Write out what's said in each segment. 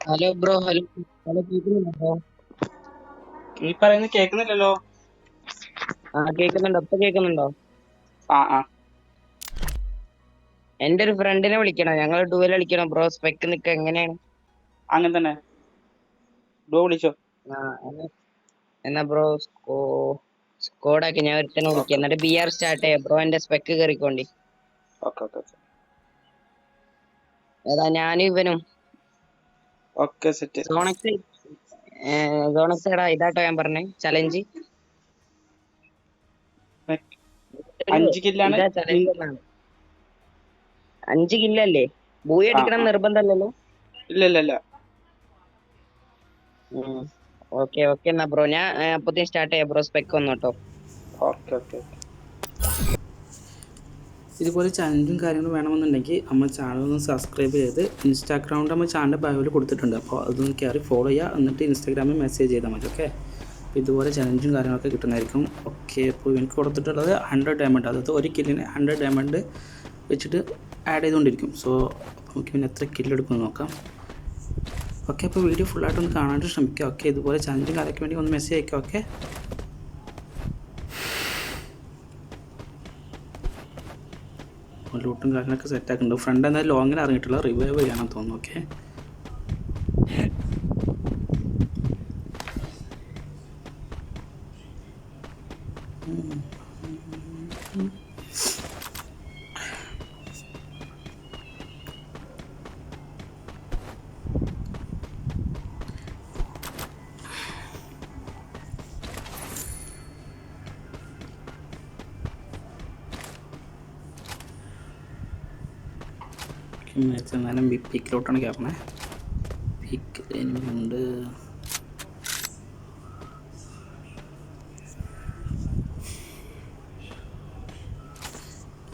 Hello bro. Hello. Hello, കേൾക്കുന്നുണ്ടോ bro? നീ പറയുന്നത് കേൾക്കുന്നില്ലല്ലോ. കേൾക്കുന്നുണ്ടോ? ഇപ്പൊ കേൾക്കുന്നുണ്ടോ? ആ ആ എന്റെ ഒരു ഫ്രണ്ടിനെ വിളിക്കണം, ഞങ്ങൾ ഡുവൽ കളിക്കണം ബ്രോ. സ്പെക്ക് നിക്ക എങ്ങനെയാണ്? അങ്ങനെ തന്നെ. ഡോ വിളിച്ചോ. ആ, എന്നാ ബ്രോ സ്കോഡാക്കി ഞാൻ ഒരുത്തനെ വിളിക്കാം, ഓക്കെ എന്നിട്ട് BR സ്റ്റാർട്ട് ചെയ്യാം ബ്രോ. എന്റെ സ്പെക്ക് കയറിക്കോണ്ടി. ഓക്കെ ഓക്കെ ഏതാ? ഞാനും ഇവനും. Okay set. സോണക്സ്. സോണക്സ് എടാ, ഇതാട്ടോ ഞാൻ പറഞ്ഞേ ചലഞ്ച്. 5 കില്ലാണ്. ഇതാ ചലഞ്ച് എന്നാണ്. 5 കില്ലല്ലേ? ബൂയി ആ അടിക്കണം ആ നിർബന്ധമല്ലല്ലോ. ഇല്ല ഇല്ല ഇല്ല. ഓക്കെ ഓക്കെ എന്നാ ബ്രോ, ഞാൻ അപ്പത്തേക്കും സ്റ്റാർട്ട് ചെയ്യാം ബ്രോ. സ്പെക്ക് വന്നു കേട്ടോ. Okay okay. ഇതുപോലെ ചലഞ്ചും കാര്യങ്ങളും വേണമെന്നുണ്ടെങ്കിൽ നമ്മൾ ചാനൽ ഒന്ന് സബ്സ്ക്രൈബ് ചെയ്ത് ഇൻസ്റ്റാഗ്രാമിൽ നമ്മൾ ചാനൽ ബയോയിൽ കൊടുത്തിട്ടുണ്ട്, അപ്പോൾ അതൊന്ന് കയറി ഫോളോ ചെയ്യുക. എന്നിട്ട് ഇൻസ്റ്റാഗ്രാമിൽ മെസ്സേജ് ചെയ്താൽ മതി. ഓക്കെ, അപ്പോൾ ഇതുപോലെ ചലഞ്ചും കാര്യങ്ങളൊക്കെ കിട്ടുന്നതായിരിക്കും. ഓക്കെ, അപ്പോൾ എനിക്ക് കൊടുത്തിട്ടുള്ളത് 100 ഡയമണ്ട്, അതായത് ഒരു കില്ലിന് 100 ഡയമണ്ട് വെച്ചിട്ട് ആഡ് ചെയ്തുകൊണ്ടിരിക്കും. സോ നമുക്ക് പിന്നെ എത്ര കില്ലെടുക്കുമെന്ന് നോക്കാം. ഓക്കെ, അപ്പോൾ വീഡിയോ ഫുള്ളായിട്ടൊന്ന് കാണാനായിട്ട് ശ്രമിക്കുക. ഓക്കെ, ഇതുപോലെ ചലഞ്ചും കാര്യങ്ങൾക്ക് വേണ്ടി ഒന്ന് മെസ്സേജ് അയക്കുക. ഓക്കെ, ലൂട്ടും കാര്യങ്ങളൊക്കെ സെറ്റാക്കുന്നുണ്ട്. ഫ്രണ്ട് എന്തായാലും ലോങ്ങിൽ ഇറങ്ങിയിട്ടുള്ള റിവൈവ് ചെയ്യാനാണ് തോന്നുന്നു. ഓക്കെ, നേരം പീക്കിലോട്ടാണ് കയറണേ. പീക്കിൽ എനിമുണ്ട്.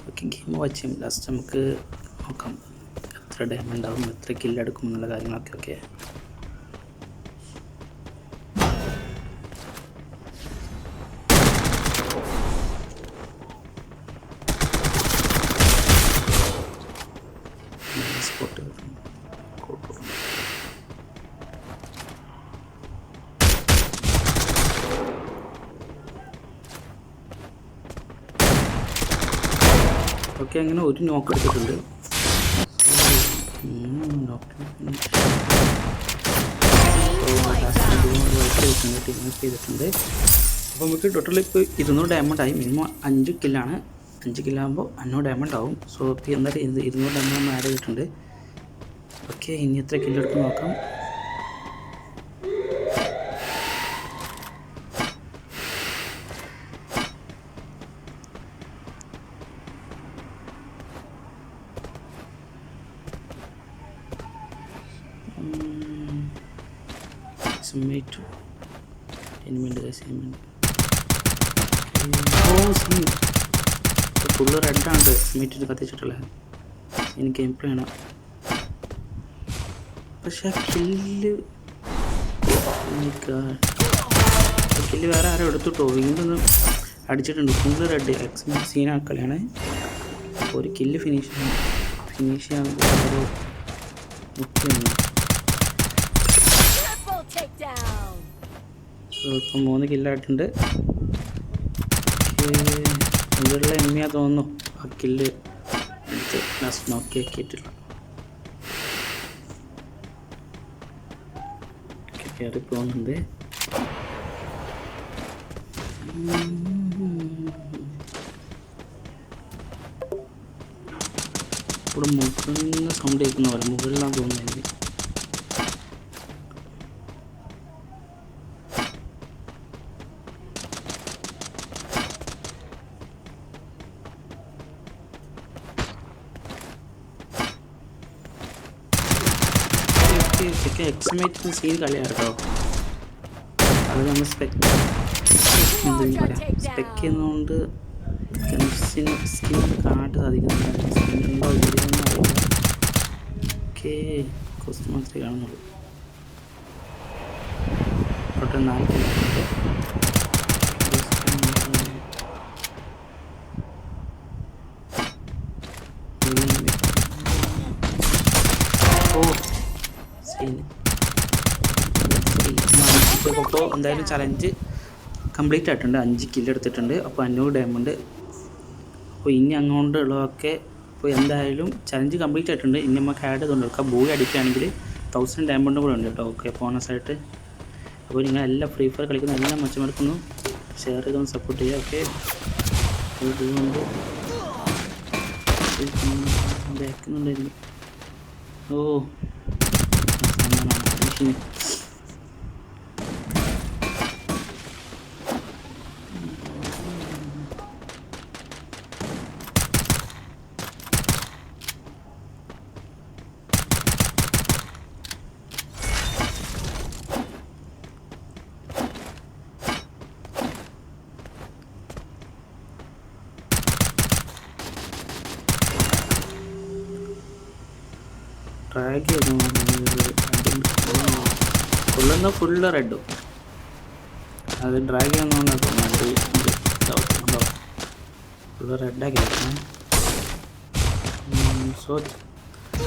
ഓക്കെ, ഗെയിം വാച്ച് ചെയ്യും. ലാസ്റ്റ് നമുക്ക് നോക്കാം എത്ര ഡയമണ്ട് ആവും, എത്ര കില്ലെടുക്കും എന്നുള്ള കാര്യങ്ങളൊക്കെ. Okay, spot okay. അങ്ങനെ ഒരു നോക്ക് എടുത്തിട്ടുണ്ട്. ചെയ്തിട്ടുണ്ട്. അപ്പോൾ നമുക്ക് ടോട്ടൽ ഇപ്പോൾ 200 ഡയമണ്ട് ആയി. മിനിമം 5 കില്ലാണ്. 5 കില്ലാകുമ്പോൾ 500 ഡയമണ്ട് ആവും. സോ ഇപ്പോൾ എന്തായാലും 200 ഡയമണ്ട് നമ്മൾ ആഡ് ചെയ്തിട്ടുണ്ട്. ഓക്കെ, ഇനി എത്ര കില്ലെടുക്കും നോക്കാം. സമ്മേറ്റു എനിമിണ്ട് ഗൈസ്. ഫുള്ള് റെഡാണ് സമ്മേറ്റിട്ട് കത്തിച്ചിട്ടുള്ളത്. എനിക്ക് ഗെയിം പ്ലേ ആണ്. പക്ഷെ കില്ല് വേറെ ആരും എടുത്തിട്ടോ. വീണ്ടൊന്ന് അടിച്ചിട്ടുണ്ട്. ഫുള്ള് റെഡ് സീന കളിയാണ്. ഒരു കില്ല് ഫിനിഷ് ചെയ്യാൻ മുഖ്യമാണ്. ഇപ്പം 3 കില്ലായിട്ടുണ്ട്. ഇവിടെയുള്ള എമ്മിയാ തോന്നുന്നു ആ കില്ല് എടുത്ത് ലാസ്റ്റ് നോക്കി ആക്കിയിട്ടില്ല. കയറി പോകുന്നുണ്ട്. ഇവിടെ മുകളിൽ നിന്ന് സൗണ്ട് കേൾക്കുന്ന പോലെ, മുകളിലാണ് തോന്നുന്നത് എനിക്ക്. എക്സ്മേറ്റ് സീൻ കളിയാണ് കേട്ടോ. അത് നമ്മൾ സ്പെക്ക് ചെയ്യുന്നതുകൊണ്ട് സ്കിൻ കാണാട്ട് സാധിക്കുന്നുണ്ട്. സ്കിന്നുണ്ടോ ഇല്ലയെന്ന് അറിയില്ല. ഓക്കെ, കോസ്റ്റ് മാത്രമേ കാണുന്നുള്ളൂ. Total 4 kilometre. ഓ സീൻ അപ്പോൾ എന്തായാലും ചലഞ്ച് കംപ്ലീറ്റ് ആയിട്ടുണ്ട്, 5 കില്ല് എടുത്തിട്ടുണ്ട്. അപ്പോൾ 500 ഡയമണ്ട്. അപ്പോൾ ഇനി അങ്ങോട്ടുള്ളതൊക്കെ ഇപ്പോൾ എന്തായാലും ചലഞ്ച് കംപ്ലീറ്റ് ആയിട്ടുണ്ട്. ഇനി നമുക്ക് ആഡ് ചെയ്തുകൊണ്ടിരിക്കാം. ബോയ് അടിക്കുകയാണെങ്കിൽ 1000 ഡയമണ്ടും കൂടെ ഉണ്ട് കേട്ടോ. ഓക്കെ, ബോണസായിട്ട്. അപ്പോൾ നിങ്ങളെല്ലാം ഫ്രീ ഫയർ കളിക്കുന്ന എല്ലാ മച്ചന്മാർക്കൊന്നും ഷെയർ ചെയ്തൊന്ന് സപ്പോർട്ട് ചെയ്യുക. ഓക്കെ, ഇതുകൊണ്ട് ബാക്കുന്നുണ്ടായിരുന്നു. ഓ ട്രാക്ക് ചെയ്തു കൊള്ളുന്ന ഫുള്ള് റെഡും അത് ഡ്രാഗ് ചെയ്യുന്നതുകൊണ്ടാണ് തോന്നുന്നത്. ഫുള്ള് റെഡാക്കി സോ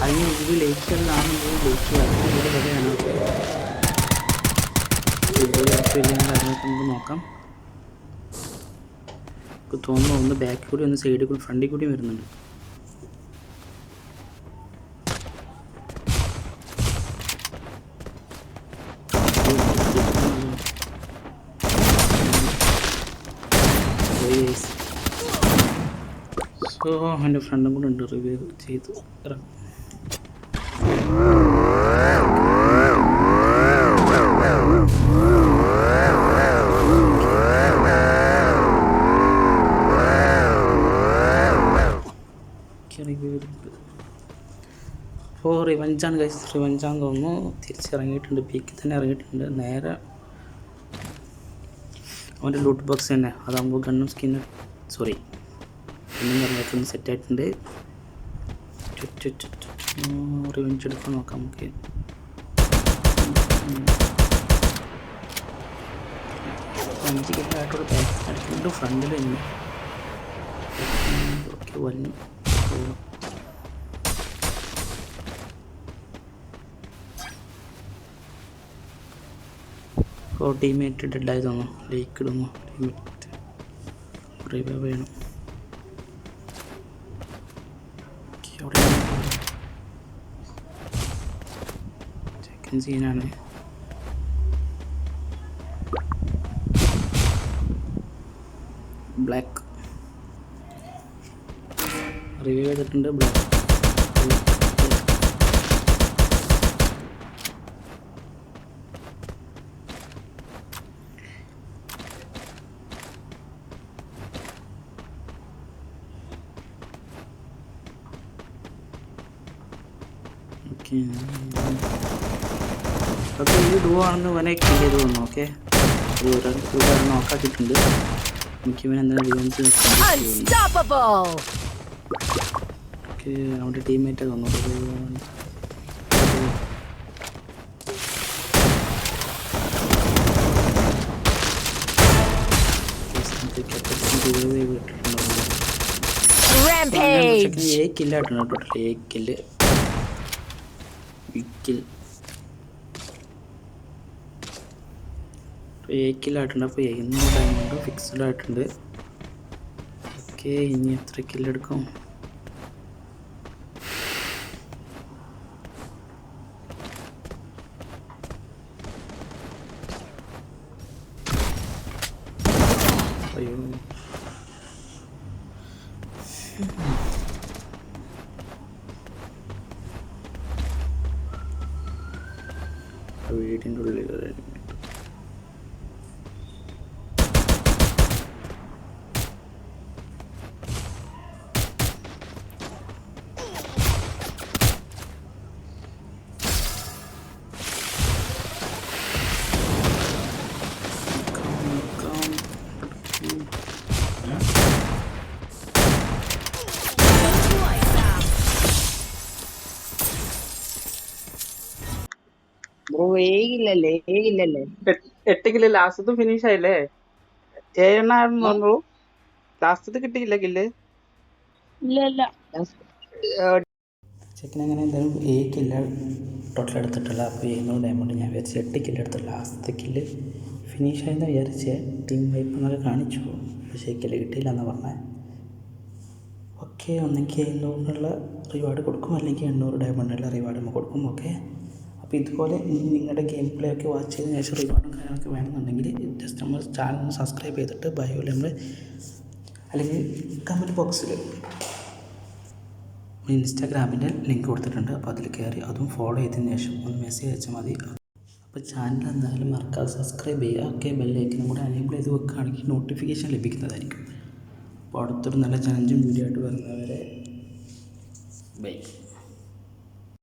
അതിന് ഇത് ലേക്കുകളിലാണെങ്കിൽ ലേക്ക് അതിൻ്റെ വിലയാണ്. കാര്യങ്ങളൊക്കെ നമുക്ക് നോക്കാം. എനിക്ക് തോന്നുന്നു ഒന്ന് ബാക്കിൽ കൂടി ഒന്ന് സൈഡിൽ കൂടി ഫ്രണ്ടിൽ കൂടി വരുന്നുണ്ട്. സോ എൻ്റെ ഫ്രണ്ടും കൂടെ ഉണ്ട്, റിവ്യൂ ചെയ്തു ഇറങ്ങും. അപ്പോൾ റിവഞ്ചാണ് ഗൈസ്, റിവഞ്ചാന്ന് തോന്നുന്നു. തിരിച്ചിറങ്ങിയിട്ടുണ്ട്, പീക്കിൽ തന്നെ ഇറങ്ങിയിട്ടുണ്ട്. നേരെ അവൻ്റെ ലൂട്ട് ബോക്സ് തന്നെ, അതാകുമ്പോൾ ഗണ്ണും സ്കിന്നും സോറി ഗണ്ണും കാര്യങ്ങളൊക്കെ സെറ്റായിട്ടുണ്ട്. റിവഞ്ച് എടുക്കാൻ നോക്കാം നമുക്ക്. അഞ്ച് കിലോയായിട്ടുള്ള ബാക്ക് അടിക്കുന്നുണ്ട്, ഫ്രണ്ടിൽ തന്നെ. ഓക്കെ, വന്നു. അപ്പോൾ ടീമേറ്റ് ഡെഡായി തോന്നുന്നു, ലേക്ക് ഇടുന്നു. ടീമേറ്റ് റിവൈവ് വേണം. സെക്കൻഡ് സീനാണ്. ബ്ലാക്ക് റിവൈവ് ചെയ്തിട്ടുണ്ട്. ബ്ലാക്ക് അപ്പോൾ ഈ ഡുവോ ആണെന്ന് ഇവനെ കിൽ ചെയ്ത് തോന്നുന്നു. ഓക്കെ, ഒരാൾ നോക്കാക്കിയിട്ടുണ്ട്. എനിക്ക് ഇവൻ എന്താണ് റിവെഞ്ച്. ഓക്കെ, നമ്മുടെ ടീംമേറ്റ് തോന്നുന്നു. കില്ലായിട്ടുണ്ട് ടോട്ടൽ 7 കില്ല്. കില്ലായിട്ടുണ്ട്. അപ്പോൾ 700 ഡയമണ്ട് ഫിക്സ്ഡ് ആയിട്ടുണ്ട്. ഓക്കെ, ഇനി എത്ര കില്ലെടുക്കും? അയ്യോ, വീടിൻ്റെ ഉള്ളിൽ ബ്രോ ഏകില്ലല്ലേ 8 കില്ല് ലാസ്റ്റത്ത് ഫിനിഷ് ആയില്ലേ? 7 എണ്ണായിരുന്നു തോന്നുന്നു. ലാസ്റ്റത്ത് കിട്ടിയില്ല കില്ല്. ഇല്ല ചെക്കൻ അങ്ങനെ എന്തായാലും 7 കില്ല ടോട്ടൽ എടുത്തിട്ടുള്ളത്. അപ്പോൾ 700 ഡയമണ്ട് ഞാൻ വിചാരിച്ചു 8 കില്ല് എടുത്തു. ലാസ്റ്റ് കില്ല് ഫിനിഷ് ആയെന്ന് വിചാരിച്ച് ടീം വൈപ്പ് എന്നൊക്കെ കാണിച്ചു, പക്ഷേ കില്ല് കിട്ടിയില്ല എന്നാണ് പറഞ്ഞത്. ഓക്കെ, ഒന്നെങ്കിൽ 700 റിവാർഡ് കൊടുക്കും, അല്ലെങ്കിൽ 800 ഡയമണ്ടുള്ള റിവാർഡ് നമ്മൾ കൊടുക്കും. ഓക്കെ, അപ്പോൾ ഇതുപോലെ ഇനി നിങ്ങളുടെ ഗെയിം പ്ലേ ഒക്കെ വാച്ച് ചെയ്തതിന് ശേഷം റിവാർഡും കാര്യങ്ങളൊക്കെ വേണമെന്നുണ്ടെങ്കിൽ ജസ്റ്റ് നമ്മൾ ചാനൽ ഒന്ന് സബ്സ്ക്രൈബ് ചെയ്തിട്ട് ബയോയിൽ നമ്മൾ അല്ലെങ്കിൽ കമൻറ്റ് ബോക്സിൽ ഇൻസ്റ്റാഗ്രാമിൻ്റെ ലിങ്ക് കൊടുത്തിട്ടുണ്ട്. അപ്പോൾ അതിൽ കയറി അതും ഫോളോ ചെയ്തതിന് ശേഷം ഒന്ന് മെസ്സേജ് അയച്ചാൽ മതി. അപ്പോൾ ചാനൽ എന്തായാലും മറക്കാതെ സബ്സ്ക്രൈബ് ചെയ്യുക. ഓക്കെ, ബെല്ലൈക്കനും കൂടെ എനേബിൾ ചെയ്ത് വെക്കുകയാണെങ്കിൽ നോട്ടിഫിക്കേഷൻ ലഭിക്കുന്നതായിരിക്കും. അപ്പോൾ അടുത്തൊരു നല്ല ചലഞ്ചും വീഡിയോ ആയിട്ട് വരുന്നവരെ ബൈ.